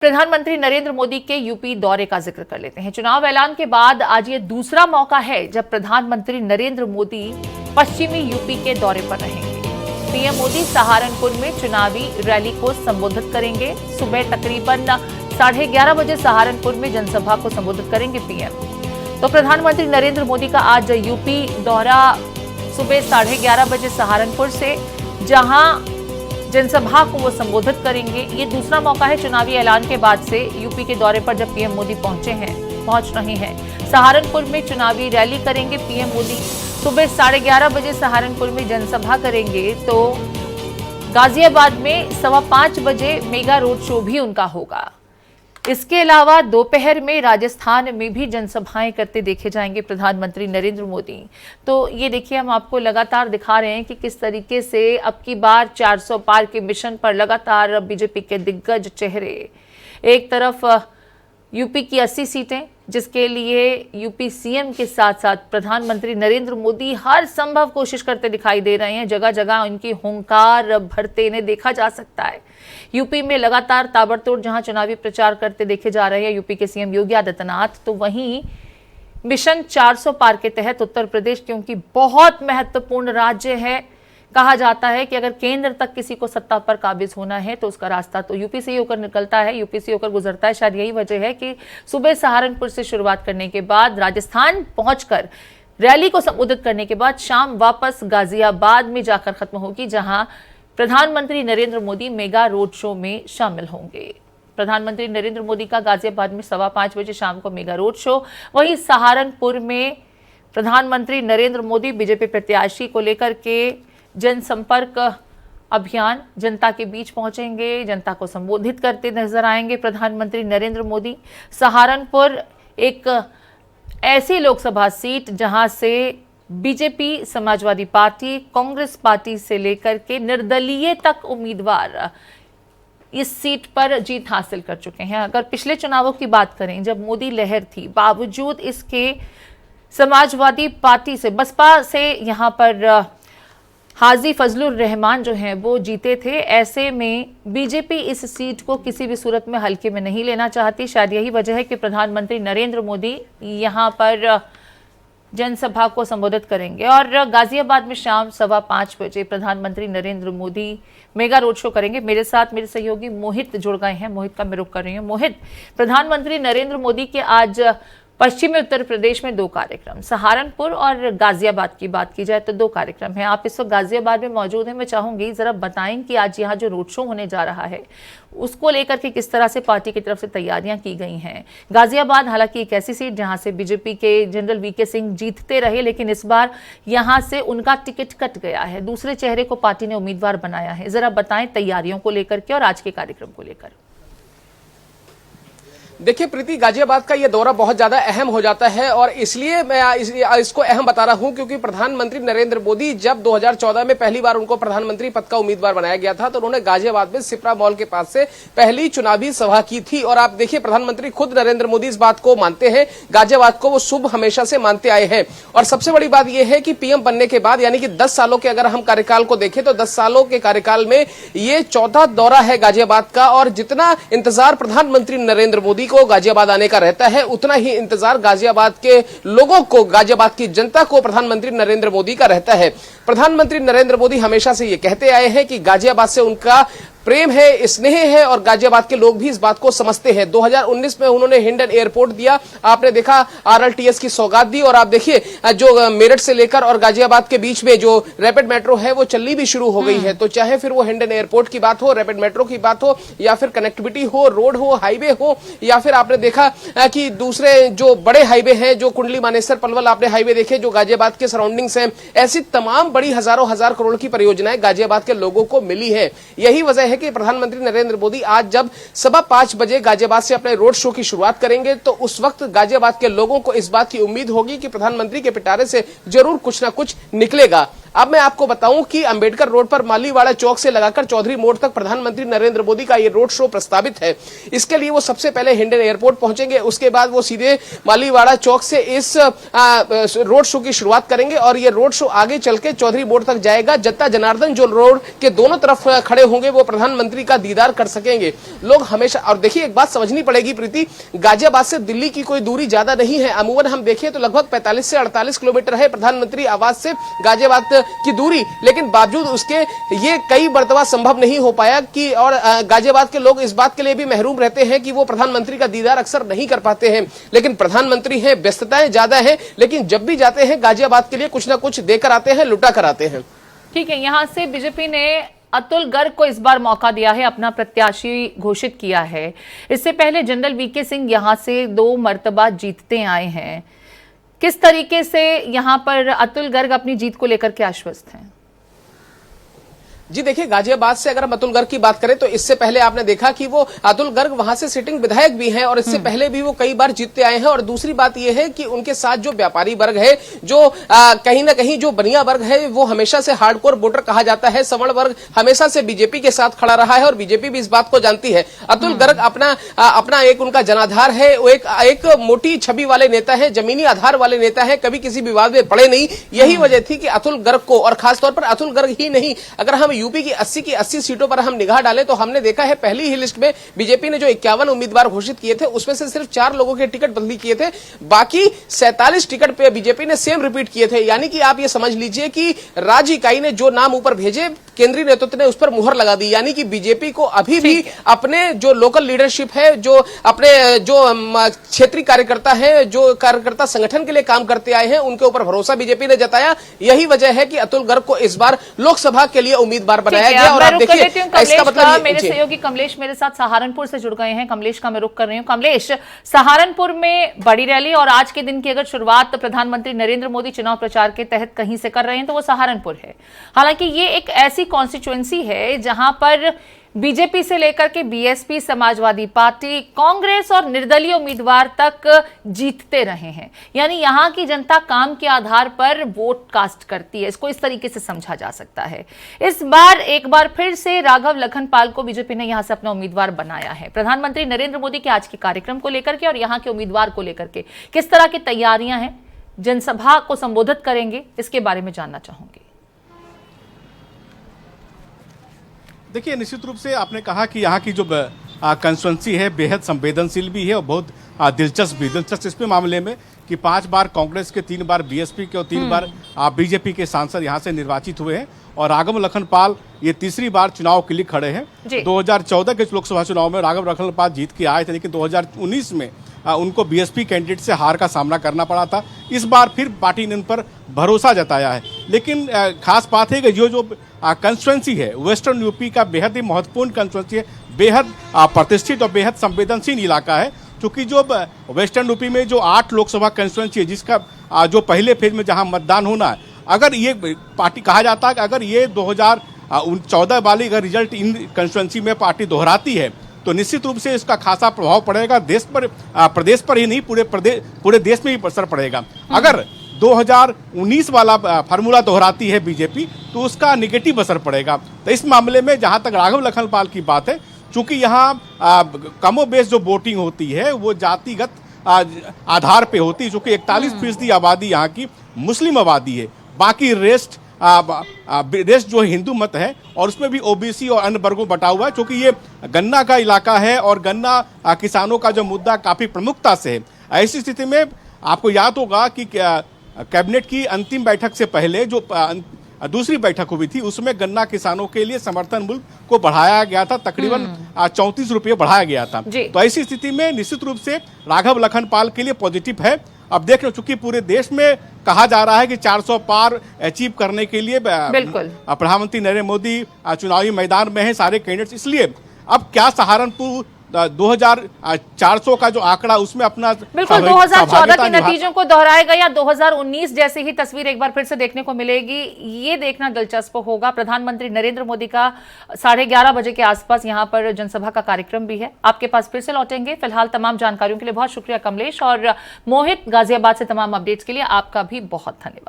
प्रधानमंत्री नरेंद्र मोदी के यूपी दौरे का जिक्र कर लेते हैं। चुनाव ऐलान के बाद आज ये दूसरा मौका है जब प्रधानमंत्री नरेंद्र मोदी पश्चिमी यूपी के दौरे पर रहेंगे। पीएम मोदी सहारनपुर में चुनावी रैली को संबोधित करेंगे। सुबह तकरीबन 11:30 बजे सहारनपुर में जनसभा को संबोधित करेंगे पीएम। तो प्रधानमंत्री नरेंद्र मोदी का आज यूपी दौरा सुबह 11:30 बजे सहारनपुर से, जहां जनसभा को वो संबोधित करेंगे। ये दूसरा मौका है चुनावी ऐलान के बाद से यूपी के दौरे पर जब पीएम मोदी पहुंच रहे हैं। सहारनपुर में चुनावी रैली करेंगे पीएम मोदी। सुबह 11:30 बजे सहारनपुर में जनसभा करेंगे तो गाजियाबाद में 5:15 बजे मेगा रोड शो भी उनका होगा। इसके अलावा दोपहर में राजस्थान में भी जनसभाएं करते देखे जाएंगे प्रधानमंत्री नरेंद्र मोदी। तो ये देखिए, हम आपको लगातार दिखा रहे हैं कि किस तरीके से अब की बार 400 पार के मिशन पर लगातार बीजेपी के दिग्गज चेहरे। एक तरफ यूपी की 80 सीटें, जिसके लिए यूपी सीएम के साथ साथ प्रधानमंत्री नरेंद्र मोदी हर संभव कोशिश करते दिखाई दे रहे हैं। जगह जगह उनकी हुंकार भरते इन्हें देखा जा सकता है। यूपी में लगातार ताबड़तोड़ जहां चुनावी प्रचार करते देखे जा रहे हैं यूपी के सीएम योगी आदित्यनाथ, तो वहीं मिशन 400 पार के तहत उत्तर प्रदेश, क्योंकि बहुत महत्वपूर्ण राज्य है, कहा जाता है कि अगर केंद्र तक किसी को सत्ता पर काबिज होना है तो उसका रास्ता तो यूपी से ही होकर निकलता है, यूपी से होकर गुजरता है। शायद यही वजह है कि सुबह सहारनपुर से शुरुआत करने के बाद राजस्थान पहुंचकर रैली को संबोधित करने के बाद शाम वापस गाजियाबाद में जाकर खत्म होगी, जहां प्रधानमंत्री Narendra Modi mega road show में शामिल होंगे। प्रधानमंत्री नरेंद्र मोदी का गाजियाबाद में 5:15 बजे शाम को मेगा रोड शो। वहीं सहारनपुर में प्रधानमंत्री नरेंद्र मोदी बीजेपी प्रत्याशी को लेकर के जनसंपर्क अभियान, जनता के बीच पहुंचेंगे, जनता को संबोधित करते नजर आएंगे प्रधानमंत्री नरेंद्र मोदी। सहारनपुर एक ऐसी लोकसभा सीट जहां से BJP, Samajwadi party, Congress party से लेकर के निर्दलीय तक उम्मीदवार इस सीट पर जीत हासिल कर चुके हैं। अगर पिछले चुनावों की बात करें, जब मोदी लहर थी, बावजूद इसके समाजवादी पार्टी से, बसपा से यहां पर हाजी फजलुर रहमान जो हैं वो जीते थे। ऐसे में बीजेपी इस सीट को किसी भी सूरत में हल्के में नहीं लेना चाहती। शायद यही वजह है कि प्रधानमंत्री नरेंद्र मोदी यहां पर जनसभा को संबोधित करेंगे। और गाजियाबाद में शाम 5:15 बजे प्रधानमंत्री Narendra Modi mega road show करेंगे। मेरे साथ मेरे सहयोगी मोहित जुड़ गए हैं। मोहित का मैं रुख कर रही हूँ। मोहित, प्रधानमंत्री नरेंद्र मोदी के आज पश्चिमी उत्तर प्रदेश में 2 कार्यक्रम, सहारनपुर और गाजियाबाद की बात की जाए तो 2 कार्यक्रम हैं। आप इस वक्त गाजियाबाद में मौजूद हैं। मैं चाहूंगी जरा बताएं कि आज यहाँ जो रोड शो होने जा रहा है उसको लेकर के किस तरह से पार्टी की तरफ से तैयारियां की गई हैं। गाजियाबाद हालांकि एक ऐसी सीट जहां से बीजेपी के जनरल वीके सिंह जीतते रहे, लेकिन इस बार यहां से उनका टिकट कट गया है। दूसरे चेहरे को पार्टी ने उम्मीदवार बनाया है। जरा बताएं तैयारियों को लेकर के और आज के कार्यक्रम को लेकर। देखिए प्रीति, गाजियाबाद का ये दौरा बहुत ज्यादा अहम हो जाता है और इसलिए मैं इसको अहम बता रहा हूं क्योंकि प्रधानमंत्री नरेंद्र मोदी जब 2014 में पहली बार उनको प्रधानमंत्री पद का उम्मीदवार बनाया गया था तो उन्होंने गाजियाबाद में सिप्रा मॉल के पास से पहली चुनावी सभा की थी। और आप देखिए, प्रधानमंत्री खुद नरेंद्र मोदी इस बात को मानते हैं, गाजियाबाद को वो शुभ हमेशा से मानते आए हैं। और सबसे बड़ी बात यह है कि पीएम बनने के बाद, यानी कि 10 सालों के अगर हम कार्यकाल को देखें तो 10 सालों के कार्यकाल में ये 4था दौरा है गाजियाबाद का। और जितना इंतजार प्रधानमंत्री नरेंद्र मोदी को गाजियाबाद आने का रहता है, उतना ही इंतजार गाजियाबाद के लोगों को, गाजियाबाद की जनता को प्रधानमंत्री नरेंद्र मोदी का रहता है। प्रधानमंत्री नरेंद्र मोदी हमेशा से ये कहते आए हैं कि गाजियाबाद से उनका प्रेम है, स्नेह है और गाजियाबाद के लोग भी इस बात को समझते हैं। 2019 में उन्होंने हिंडन एयरपोर्ट दिया, आपने देखा आरएलटीएस की सौगात दी। और आप देखिए, जो मेरठ से लेकर और गाजियाबाद के बीच में जो रैपिड मेट्रो है वो चलनी भी शुरू हो गई है। तो चाहे फिर वो हिंडन एयरपोर्ट की बात हो, रैपिड मेट्रो की बात हो, या फिर कनेक्टिविटी हो, रोड हो, हाईवे हो, या फिर आपने देखा कि दूसरे जो बड़े हाईवे हैं, जो कुंडली मानेसर पलवल आपने हाईवे देखे जो गाजियाबाद के सराउंडिंग्स हैं, ऐसी तमाम बड़ी हजारों हजार करोड़ की परियोजनाएं गाजियाबाद के लोगों को मिली है। यही वजह है कि प्रधानमंत्री नरेंद्र मोदी आज जब 5:15 बजे गाजियाबाद से अपने रोड शो की शुरुआत करेंगे तो उस वक्त गाजियाबाद के लोगों को इस बात की उम्मीद होगी कि प्रधानमंत्री के पिटारे से जरूर कुछ ना कुछ निकलेगा। अब मैं आपको बताऊं कि अंबेडकर रोड पर मालीवाड़ा चौक से लगाकर चौधरी मोड़ तक प्रधानमंत्री नरेंद्र मोदी का ये रोड शो प्रस्तावित है। इसके लिए वो सबसे पहले हिंडन एयरपोर्ट पहुंचेंगे, उसके बाद वो सीधे मालीवाड़ा चौक से इस रोड शो की शुरुआत करेंगे और ये रोड शो आगे चल के चौधरी मोड़ तक जाएगा। जनता जनार्दन जो रोड के दोनों तरफ खड़े होंगे वो प्रधानमंत्री का दीदार कर सकेंगे लोग हमेशा। और देखिए एक बात समझनी पड़ेगी प्रीति, गाजियाबाद से दिल्ली की कोई दूरी ज्यादा नहीं है। अमूमन हम देखें तो लगभग 45 से 48 किलोमीटर है प्रधानमंत्री आवास से गाजियाबाद की दूरी, लेकिन बावजूद उसके ये कई मर्तबा संभव नहीं हो पाया कि और गाजियाबाद के लोग इस बात के लिए भी महरूम रहते हैं कि वो प्रधानमंत्री का दीदार अक्सर नहीं कर पाते हैं। लेकिन प्रधानमंत्री हैं, व्यस्तताएं ज्यादा हैं, लेकिन जब भी जाते हैं गाजियाबाद के लिए कुछ ना कुछ देकर आते हैं, लुटा कर आते हैं। ठीक है, यहां से बीजेपी ने अतुल गर्ग को इस बार मौका दिया है, अपना प्रत्याशी घोषित किया है। इससे पहले जनरल वीके सिंह यहां से 2 मर्तबा जीतते आए हैं। किस तरीके से यहां पर अतुल गर्ग अपनी जीत को लेकर के आश्वस्त हैं? जी देखिए, गाजियाबाद से अगर हम अतुल गर्ग की बात करें तो इससे पहले आपने देखा कि वो अतुल गर्ग वहां से सिटिंग विधायक भी हैं और इससे पहले भी वो कई बार जीतते आए हैं। और दूसरी बात यह है कि उनके साथ जो व्यापारी वर्ग है, जो कहीं ना कहीं जो बनिया वर्ग है, वो हमेशा से हार्डकोर वोटर कहा जाता है। सवर्ण वर्ग हमेशा से बीजेपी के साथ खड़ा रहा है और बीजेपी भी इस बात को जानती है। अतुल गर्ग अपना एक उनका जनाधार है, वो एक मोटी छवि वाले नेता है, जमीनी आधार वाले नेता है, कभी किसी विवाद में पड़े नहीं। यही वजह थी कि अतुल गर्ग को, और खासतौर पर अतुल गर्ग ही नहीं, अगर हम यूपी की 80 सीटों पर हम निगाह डालें तो हमने देखा है पहली ही लिस्ट में बीजेपी ने जो 51 उम्मीदवार घोषित किए थे उसमें से सिर्फ 4 लोगों के टिकट बदली किए थे, बाकी 47 टिकट पे बीजेपी ने सेम रिपीट किए थे। यानी कि आप ये समझ लीजिए कि राज्य इकाई ने जो नाम ऊपर भेजे, केंद्रीय नेतृत्व ने उस पर मुहर लगा दी। यानी कि बीजेपी को अभी भी अपने जो लोकल लीडरशिप है, जो अपने जो क्षेत्रीय कार्यकर्ता है, जो कार्यकर्ता संगठन के लिए काम करते आए हैं, उनके ऊपर भरोसा बीजेपी ने जताया। यही वजह है कि अतुल गर्ग को इस बार लोकसभा के लिए उम्मीदवार बनाया गया। और आप देखिए इसका मतलब, मेरे सहयोगी कमलेश मेरे साथ सहारनपुर से जुड़ गए हैं। कमलेश का मैं रुख कर रही हूं। कमलेश, सहारनपुर में बड़ी रैली और आज के दिन की अगर शुरुआत प्रधानमंत्री नरेंद्र मोदी चुनाव प्रचार के तहत कहीं से कर रहे हैं तो वो सहारनपुर है। हालांकि ये एक ऐसी कॉन्स्टिट्यूएंसी है जहां पर बीजेपी से लेकर के बीएसपी, समाजवादी पार्टी, कांग्रेस और निर्दलीय उम्मीदवार तक जीतते रहे हैं। यानी यहां की जनता काम के आधार पर वोट कास्ट करती है, इसको इस तरीके से समझा जा सकता है। इस बार एक बार फिर से राघव लखनपाल को बीजेपी ने यहां से अपना उम्मीदवार बनाया है। प्रधानमंत्री नरेंद्र मोदी के आज के कार्यक्रम को लेकर के और यहां के उम्मीदवार को लेकर के किस तरह की तैयारियां हैं, जनसभा को संबोधित करेंगे, इसके बारे में जानना चाहूंगी। देखिए, निश्चित रूप से आपने कहा कि यहाँ की जो कंस्टिट्यूंसी है बेहद संवेदनशील भी है और बहुत दिलचस्प इसमें मामले में कि 5 बार कांग्रेस के, 3 बार बीएसपी के और 3 बार बीजेपी के सांसद यहाँ से निर्वाचित हुए हैं। और राघव लखनपाल ये तीसरी बार चुनाव के लिए खड़े हैं। 2014 के लोकसभा चुनाव में राघव लखनपाल जीत के आए थे, लेकिन 2019 में उनको बीएसपी कैंडिडेट से हार का सामना करना पड़ा था। इस बार फिर पार्टी ने उन पर भरोसा जताया है। लेकिन खास बात है कि जो कंस्टिट्यूंसी है वेस्टर्न यूपी का बेहद ही महत्वपूर्ण कंस्टिट्यूंसी है, बेहद प्रतिष्ठित और बेहद संवेदनशील इलाका है। क्योंकि जो वेस्टर्न यूपी में जो 8 लोकसभा कंस्टिट्यूंसी है, जिसका जो पहले फेज में जहां मतदान होना है, अगर ये पार्टी कहा जाता है कि अगर ये 2014 वाली अगर रिजल्ट इन कंस्टिट्यूंसी में पार्टी दोहराती है तो निश्चित रूप से इसका खासा प्रभाव पड़ेगा देश पर, प्रदेश पर ही नहीं, पूरे देश में भी असर पड़ेगा। अगर 2019 वाला फार्मूला दोहराती है बीजेपी तो उसका निगेटिव असर पड़ेगा। तो इस मामले में जहां तक राघव लखनपाल की बात है, चूंकि यहाँ कमोबेश जो वोटिंग होती है वो जातिगत आधार पे होती है, चूंकि 41% आबादी यहाँ की मुस्लिम आबादी है, बाकी रेस्ट जो हिंदू मत है और उसमें भी ओबीसी और अन्य वर्गों बटा हुआ है। क्योंकि ये गन्ना का इलाका है और गन्ना किसानों का जो मुद्दा काफी प्रमुखता से है। ऐसी स्थिति में आपको याद होगा कि कैबिनेट की अंतिम बैठक से पहले जो दूसरी बैठक हुई थी उसमें गन्ना किसानों के लिए समर्थन मूल्य को बढ़ाया गया था, तकरीबन 34 रुपये बढ़ाया गया था। तो ऐसी स्थिति में निश्चित रूप से राघव लखनपाल के लिए पॉजिटिव है। अब देख लो, चूंकि पूरे देश में कहा जा रहा है कि 400 पार अचीव करने के लिए प्रधानमंत्री नरेंद्र मोदी चुनावी मैदान में हैं सारे कैंडिडेट्स, इसलिए अब क्या सहारनपुर 2400 का जो आंकड़ा उसमें अपना बिल्कुल 2014 के नतीजों को दोहराएगा या 2019 जैसी ही तस्वीर एक बार फिर से देखने को मिलेगी, ये देखना दिलचस्प होगा। प्रधानमंत्री नरेंद्र मोदी का 11:30 बजे के आसपास यहां पर जनसभा का कार्यक्रम भी है। आपके पास फिर से लौटेंगे। फिलहाल तमाम जानकारियों के लिए बहुत शुक्रिया कमलेश, और मोहित गाजियाबाद से तमाम अपडेट्स के लिए आपका भी बहुत धन्यवाद।